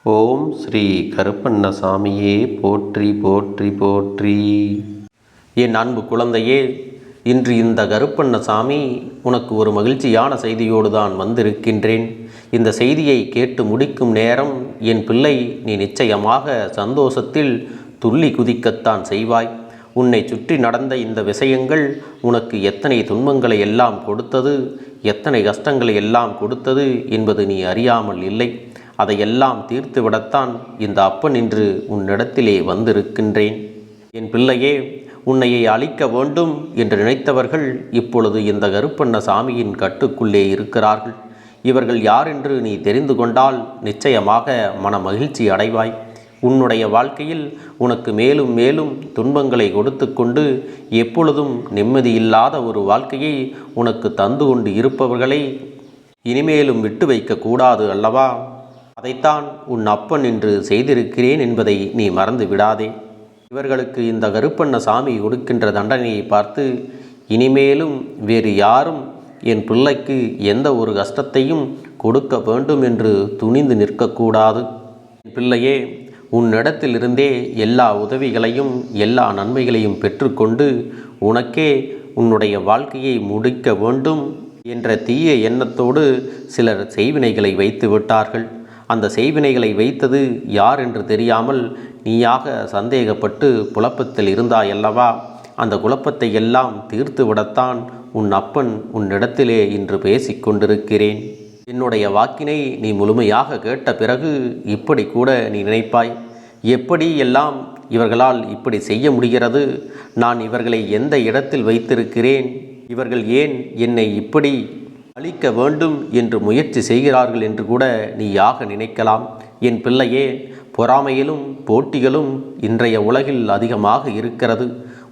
ஓம் ஸ்ரீ கருப்பண்ணசாமியே போற்றி போற்றி போற்றி. என் அன்பு குழந்தையே, இன்று இந்த கருப்பண்ணசாமி உனக்கு ஒரு மகிழ்ச்சியான செய்தியோடு தான் வந்திருக்கின்றேன். இந்த செய்தியை கேட்டு முடிக்கும் நேரம் என் பிள்ளை, நீ நிச்சயமாக சந்தோஷத்தில் துள்ளி குதிக்கத்தான் செய்வாய். உன்னை சுற்றி நடந்த இந்த விஷயங்கள் உனக்கு எத்தனை துன்பங்களை எல்லாம் கொடுத்தது, எத்தனை கஷ்டங்களை எல்லாம் கொடுத்தது என்பது நீ அறியாமல் இல்லை. அதையெல்லாம் தீர்த்துவிடத்தான் இந்த அப்பன் இன்று உன்னிடத்திலே வந்திருக்கின்றேன். என் பிள்ளையே, உன்னையை அழிக்க வேண்டும் என்று நினைத்தவர்கள் இப்பொழுது இந்த கருப்பண்ணசாமியின் கட்டுக்குள்ளே இருக்கிறார்கள். இவர்கள் யார் என்று நீ தெரிந்து கொண்டால் நிச்சயமாக மன மகிழ்ச்சி அடைவாய். உன்னுடைய வாழ்க்கையில் உனக்கு மேலும் மேலும் துன்பங்களை கொடுத்து கொண்டு எப்பொழுதும் நிம்மதியில்லாத ஒரு வாழ்க்கையை உனக்கு தந்து கொண்டு இருப்பவர்களை இனிமேலும் விட்டு வைக்கக்கூடாது அல்லவா? அதைத்தான் உன் அப்பன் இன்று செய்திருக்கிறேன் என்பதை நீ மறந்து விடாதே. இவர்களுக்கு இந்த கருப்பண்ணசாமி கொடுக்கின்ற தண்டனையை பார்த்து இனிமேலும் வேறு யாரும் என் பிள்ளைக்கு எந்த ஒரு கஷ்டத்தையும் கொடுக்க வேண்டும் என்று துணிந்து நிற்கக்கூடாது. என் பிள்ளையே, உன்னிடத்திலிருந்தே எல்லா உதவிகளையும் எல்லா நன்மைகளையும் பெற்றுக்கொண்டு உனக்கே உன்னுடைய வாழ்க்கையை முடிக்க வேண்டும் என்ற தீய எண்ணத்தோடு சிலர் செய்வினைகளை வைத்து விட்டார்கள். அந்த செய்வினைகளை வைத்தது யார் என்று தெரியாமல் நீயாக சந்தேகப்பட்டு குழப்பத்தில் இருந்தாயல்லவா? அந்த குழப்பத்தை எல்லாம் தீர்த்து விடத்தான் உன் அப்பன் உன்னிடத்திலே இன்று பேசிக்கொண்டிருக்கிறேன். என்னுடைய வாக்கினை நீ முழுமையாக கேட்ட பிறகு இப்படி கூட நீ நினைப்பாய், எப்படி எல்லாம் இவர்களால் இப்படி செய்ய முடிகிறது? நான் இவர்களை எந்த இடத்தில் வைத்திருக்கிறேன்? இவர்கள் ஏன் என்னை இப்படி அழிக்க வேண்டும் என்று முயற்சி செய்கிறார்கள் என்று கூட நீயாக நினைக்கலாம். என் பிள்ளையே, பொறாமையிலும் போட்டிகளும் இன்றைய உலகில் அதிகமாக இருக்கிறது.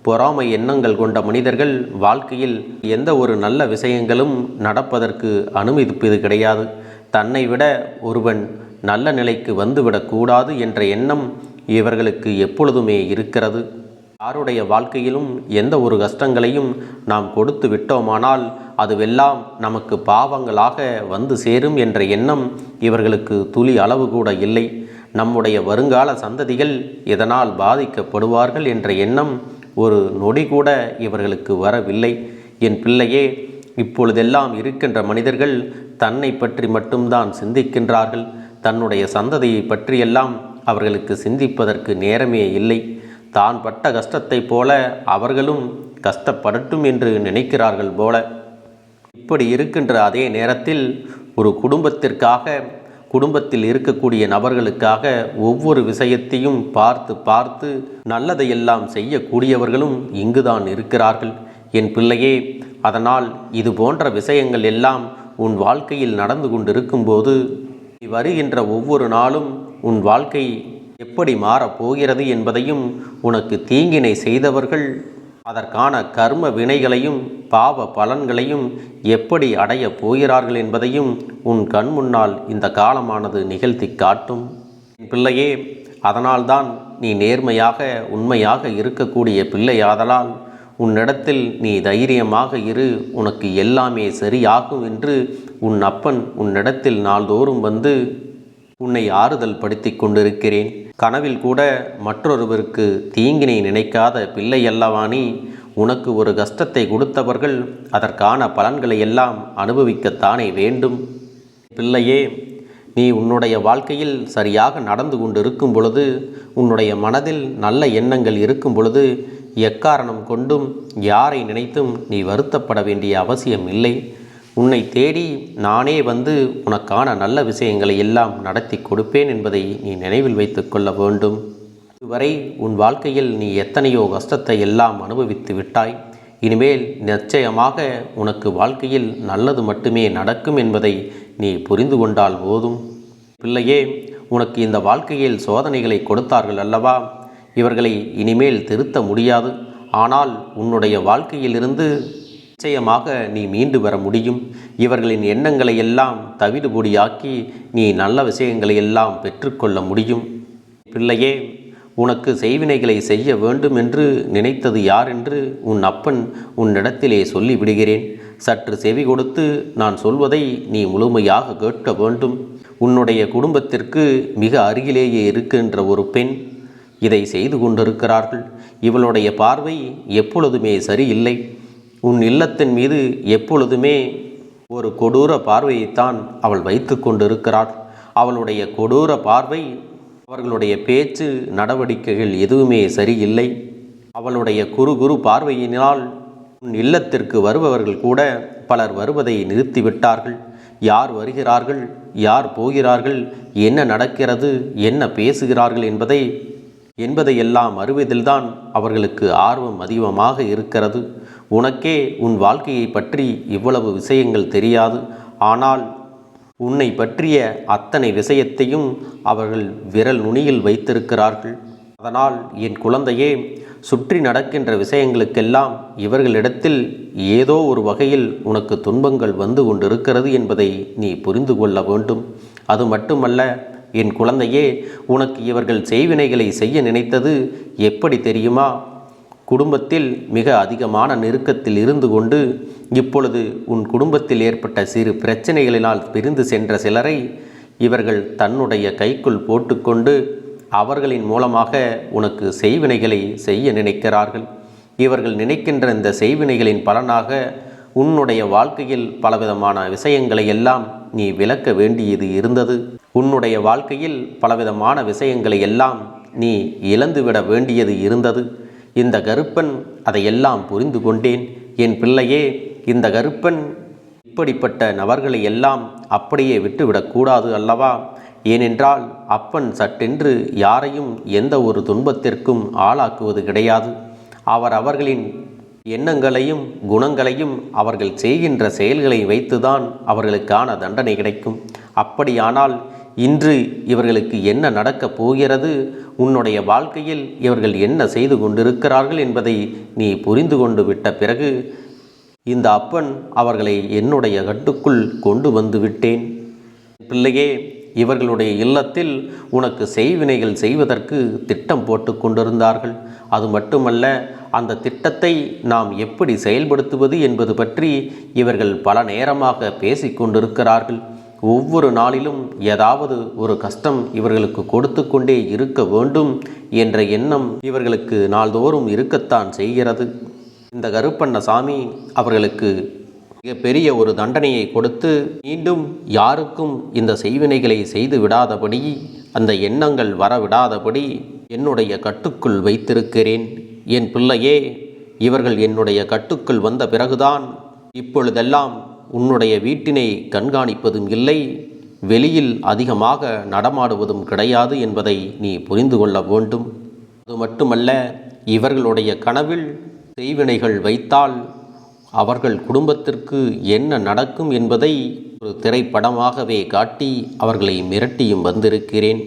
பொறாமை எண்ணங்கள் கொண்ட மனிதர்கள் வாழ்க்கையில் எந்த ஒரு நல்ல விஷயங்களும் நடப்பதற்கு அனுமதிப்பது கிடையாது. தன்னை விட ஒருவன் நல்ல நிலைக்கு வந்துவிடக்கூடாது என்ற எண்ணம் இவர்களுக்கு எப்பொழுதுமே இருக்கிறது. யாருடைய வாழ்க்கையிலும் எந்த ஒரு கஷ்டங்களையும் நாம் கொடுத்து விட்டோமானால் அதுவெல்லாம் நமக்கு பாவங்களாக வந்து சேரும் என்ற எண்ணம் இவர்களுக்கு துளி அளவு கூட இல்லை. நம்முடைய வருங்கால சந்ததிகள் இதனால் பாதிக்கப்படுவார்கள் என்ற எண்ணம் ஒரு நொடி கூட இவர்களுக்கு வரவில்லை. என் பிள்ளையே, இப்பொழுதெல்லாம் இருக்கின்ற மனிதர்கள் தன்னை பற்றி மட்டும்தான் சிந்திக்கின்றார்கள். தன்னுடைய சந்ததியை பற்றியெல்லாம் அவர்களுக்கு சிந்திப்பதற்கு நேரமே இல்லை. தான் பட்ட கஷ்டத்தைப் போல அவர்களும் கஷ்டப்படட்டும் என்று நினைக்கிறார்கள் போல. இப்படி இருக்கின்ற அதே நேரத்தில் ஒரு குடும்பத்தில் இருக்கக்கூடிய நபர்களுக்காக ஒவ்வொரு விஷயத்தையும் பார்த்து பார்த்து நல்லதையெல்லாம் செய்யக்கூடியவர்களும் இங்குதான் இருக்கிறார்கள். என் பிள்ளையே, அதனால் இது போன்ற விஷயங்கள் எல்லாம் உன் வாழ்க்கையில் நடந்து கொண்டிருக்கும்போது வருகின்ற ஒவ்வொரு நாளும் உன் வாழ்க்கை எப்படி மாறப்போகிறது என்பதையும் உனக்கு தீங்கினை செய்தவர்கள் அதற்கான கர்ம வினைகளையும் பாவ பலன்களையும் எப்படி அடையப் போகிறார்கள் என்பதையும் உன் கண் முன்னால் இந்த காலமானது நிகழ்த்தி காட்டும். பிள்ளையே, அதனால்தான் நீ நேர்மையாக உண்மையாக இருக்கக்கூடிய பிள்ளையாதலால் உன்னிடத்தில் நீ தைரியமாக இரு, உனக்கு எல்லாமே சரியாகும் என்று உன் அப்பன் உன்னிடத்தில் நாள்தோறும் வந்து உன்னை ஆறுதல் படுத்தி கொண்டிருக்கிறேன். கனவில் கூட மற்றொருவருக்கு தீங்கினை நினைக்காத பிள்ளை அல்லவா நீ? உனக்கு ஒரு கஷ்டத்தை கொடுத்தவர்கள் அதற்கான பலன்களை எல்லாம் அனுபவிக்கத்தானே வேண்டும். பிள்ளையே, நீ உன்னுடைய வாழ்க்கையில் சரியாக நடந்து கொண்டிருக்கும் பொழுது, உன்னுடைய மனதில் நல்ல எண்ணங்கள் இருக்கும் பொழுது எக்காரணம் கொண்டும் யாரை நினைத்தும் நீ வருத்தப்பட வேண்டிய அவசியம் இல்லை. உன்னை தேடி நானே வந்து உனக்கான நல்ல விஷயங்களை எல்லாம் நடத்தி கொடுப்பேன் என்பதை நீ நினைவில் வைத்து கொள்ள வேண்டும். இதுவரை உன் வாழ்க்கையில் நீ எத்தனையோ கஷ்டத்தை எல்லாம் அனுபவித்து விட்டாய். இனிமேல் நிச்சயமாக உனக்கு வாழ்க்கையில் நல்லது மட்டுமே நடக்கும் என்பதை நீ புரிந்து கொண்டால் போதும். பிள்ளையே, உனக்கு இந்த வாழ்க்கையில் சோதனைகளை கொடுத்தார்கள் அல்லவா? இவர்களை இனிமேல் திருத்த முடியாது. ஆனால் உன்னுடைய வாழ்க்கையிலிருந்து நிச்சயமாக நீ மீண்டு வர முடியும். இவர்களின் எண்ணங்களை எல்லாம் தவிடுபொடியாக்கி நீ நல்ல விஷயங்களை எல்லாம் பெற்றுக்கொள்ள முடியும். பிள்ளையே, உனக்கு செய்வினைகளை செய்ய வேண்டும் என்று நினைத்தது யார் என்று உன் அப்பன் உன்னிடத்திலே சொல்லிவிடுகிறேன். சற்று செவி கொடுத்து நான் சொல்வதை நீ முழுமையாக கேட்க வேண்டும். உன்னுடைய குடும்பத்திற்கு மிக அருகிலேயே இருக்கின்ற ஒரு பெண் இதை செய்து கொண்டிருக்கிறார்கள். இவளுடைய பார்வை எப்பொழுதுமே சரியில்லை. உன் இல்லத்தின் மீது எப்பொழுதுமே ஒரு கொடூர பார்வையைத்தான் அவள் வைத்து கொண்டிருக்கிறாள். அவளுடைய கொடூர பார்வை, அவர்களுடைய பேச்சு நடவடிக்கைகள் எதுவுமே சரியில்லை. அவளுடைய குறு பார்வையினால் உன் இல்லத்திற்கு வருபவர்கள் கூட பலர் வருவதை நிறுத்திவிட்டார்கள். யார் வருகிறார்கள், யார் போகிறார்கள், என்ன நடக்கிறது, என்ன பேசுகிறார்கள் என்பதையெல்லாம் அறிவதில்தான் அவர்களுக்கு ஆர்வம் அதிகமாக இருக்கிறது. உனக்கே உன் வாழ்க்கையை பற்றி இவ்வளவு விஷயங்கள் தெரியாது. ஆனால் உன்னை பற்றிய அத்தனை விஷயத்தையும் அவர்கள் விரல் நுனியில் வைத்திருக்கிறார்கள். அதனால் என் குழந்தையே, சுற்றி நடக்கின்ற விஷயங்களுக்கெல்லாம் இவர்களிடத்தில் ஏதோ ஒரு வகையில் உனக்கு துன்பங்கள் வந்து கொண்டிருக்கிறது என்பதை நீ புரிந்து கொள்ள வேண்டும். அது மட்டுமல்ல என் குழந்தையே, உனக்கு இவர்கள் செய்வினைகளை செய்ய நினைத்தது எப்படி தெரியுமா? குடும்பத்தில் மிக அதிகமான நெருக்கத்தில் இருந்து கொண்டு இப்பொழுது உன் குடும்பத்தில் ஏற்பட்ட சிறு பிரச்சனைகளினால் பிரிந்து சென்ற சிலரை இவர்கள் தன்னுடைய கைக்குள் போட்டுக்கொண்டு அவர்களின் மூலமாக உனக்கு செய்வினைகளை செய்ய நினைக்கிறார்கள். இவர்கள் நினைக்கின்ற இந்த செய்வினைகளின் பலனாக உன்னுடைய வாழ்க்கையில் பலவிதமான விஷயங்களை எல்லாம் நீ விளக்க வேண்டியது இருந்தது. உன்னுடைய வாழ்க்கையில் பலவிதமான விஷயங்களை எல்லாம் நீ இழந்துவிட வேண்டியது இருந்தது. இந்த கருப்பன் அதையெல்லாம் புரிந்து கொண்டேன். என் பிள்ளையே, இந்த கருப்பன் இப்படிப்பட்ட நபர்களை எல்லாம் அப்படியே விட்டுவிடக்கூடாது அல்லவா? ஏனென்றால் அப்பன் சட்டென்று யாரையும் எந்த ஒரு துன்பத்திற்கும் ஆளாக்குவது கிடையாது. அவர்களின் எண்ணங்களையும் குணங்களையும் அவர்கள் செய்கின்ற செயல்களை வைத்துதான் அவர்களுக்கான தண்டனை கிடைக்கும். அப்படியானால் இன்று இவர்களுக்கு என்ன நடக்கப் போகிறது, உன்னுடைய வாழ்க்கையில் இவர்கள் என்ன செய்து கொண்டிருக்கிறார்கள் என்பதை நீ புரிந்து கொண்டு விட்ட பிறகு இந்த அப்பன் அவர்களை என்னுடைய கட்டுக்குள் கொண்டு வந்து விட்டேன். பிள்ளையே, இவர்களுடைய இல்லத்தில் உனக்கு செய்வினைகள் செய்வதற்கு திட்டம் போட்டு கொண்டிருந்தார்கள். அது மட்டுமல்ல, அந்த திட்டத்தை நாம் எப்படி செயல்படுத்துவது என்பது பற்றி இவர்கள் பல நேரமாக பேசிக்கொண்டிருக்கிறார்கள். ஒவ்வொரு நாளிலும் ஏதாவது ஒரு கஷ்டம் இவர்களுக்கு கொடுத்து கொண்டே இருக்க வேண்டும் என்ற எண்ணம் இவர்களுக்கு நாள்தோறும் இருக்கத்தான் செய்கிறது. இந்த கருப்பண்ணசாமி அவர்களுக்கு மிகப்பெரிய ஒரு தண்டனையை கொடுத்து மீண்டும் யாருக்கும் இந்த செய்வினைகளை செய்து விடாதபடி, அந்த எண்ணங்கள் வரவிடாதபடி என்னுடைய கட்டுக்குள் வைத்திருக்கிறேன். என் பிள்ளையே, இவர்கள் என்னுடைய கட்டுக்குள் வந்த பிறகுதான் இப்பொழுதெல்லாம் உன்னுடைய வீட்டினை கண்காணிப்பதும் இல்லை, வெளியில் அதிகமாக நடமாடுவதும் கிடையாது என்பதை நீ புரிந்து கொள்ள வேண்டும். அது மட்டுமல்ல, இவர்களுடைய கனவில் செய்வினைகள் வைத்தால் அவர்கள் குடும்பத்திற்கு என்ன நடக்கும் என்பதை ஒரு திரைப்படமாகவே காட்டி அவர்களை மிரட்டியும் வந்திருக்கிறேன்.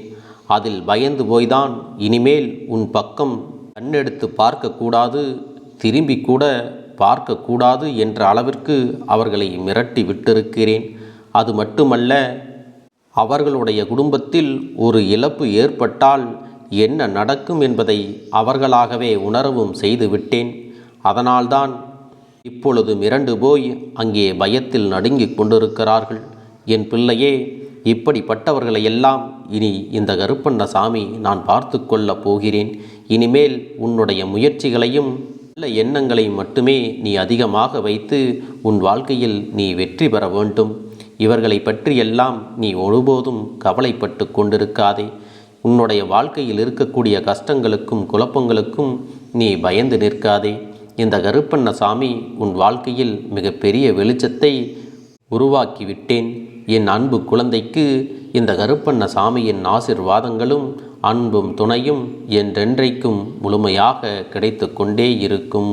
அதில் பயந்து போய்தான் இனிமேல் உன் பக்கம் கண்ணெடுத்து பார்க்கக்கூடாது, திரும்பி கூட பார்க்கக்கூடாது என்ற அளவிற்கு அவர்களை மிரட்டி விட்டிருக்கிறேன். அது மட்டுமல்ல, அவர்களுடைய குடும்பத்தில் ஒரு இழப்பு ஏற்பட்டால் என்ன நடக்கும் என்பதை அவர்களாகவே உணரவும் செய்து விட்டேன். அதனால்தான் இப்பொழுது மிரண்டு போய் அங்கே பயத்தில் நடுங்கிக் கொண்டிருக்கிறார்கள். என் பிள்ளையே, இப்படிப்பட்டவர்களையெல்லாம் இனி இந்த கருப்பண்ணசாமி நான் பார்த்து கொள்ளப் போகிறேன். இனிமேல் உன்னுடைய முயற்சிகளையும் நல்ல எண்ணங்களையும் மட்டுமே நீ அதிகமாக வைத்து உன் வாழ்க்கையில் நீ வெற்றி பெற வேண்டும். இவர்களை பற்றியெல்லாம் நீ ஒருபோதும் கவலைப்பட்டு கொண்டிருக்காதே. உன்னுடைய வாழ்க்கையில் இருக்கக்கூடிய கஷ்டங்களுக்கும் குழப்பங்களுக்கும் நீ பயந்து நிற்காதே. இந்த கருப்பண்ணசாமி உன் வாழ்க்கையில் மிகப்பெரிய வெளிச்சத்தை உருவாக்கிவிட்டேன். என் அன்பு குழந்தைக்கு இந்த கருப்பண்ணசாமியின் ஆசீர்வாதங்களும் அன்பும் துணையும் என்றென்றைக்கும் முழுமையாக கிடைத்து கொண்டே இருக்கும்.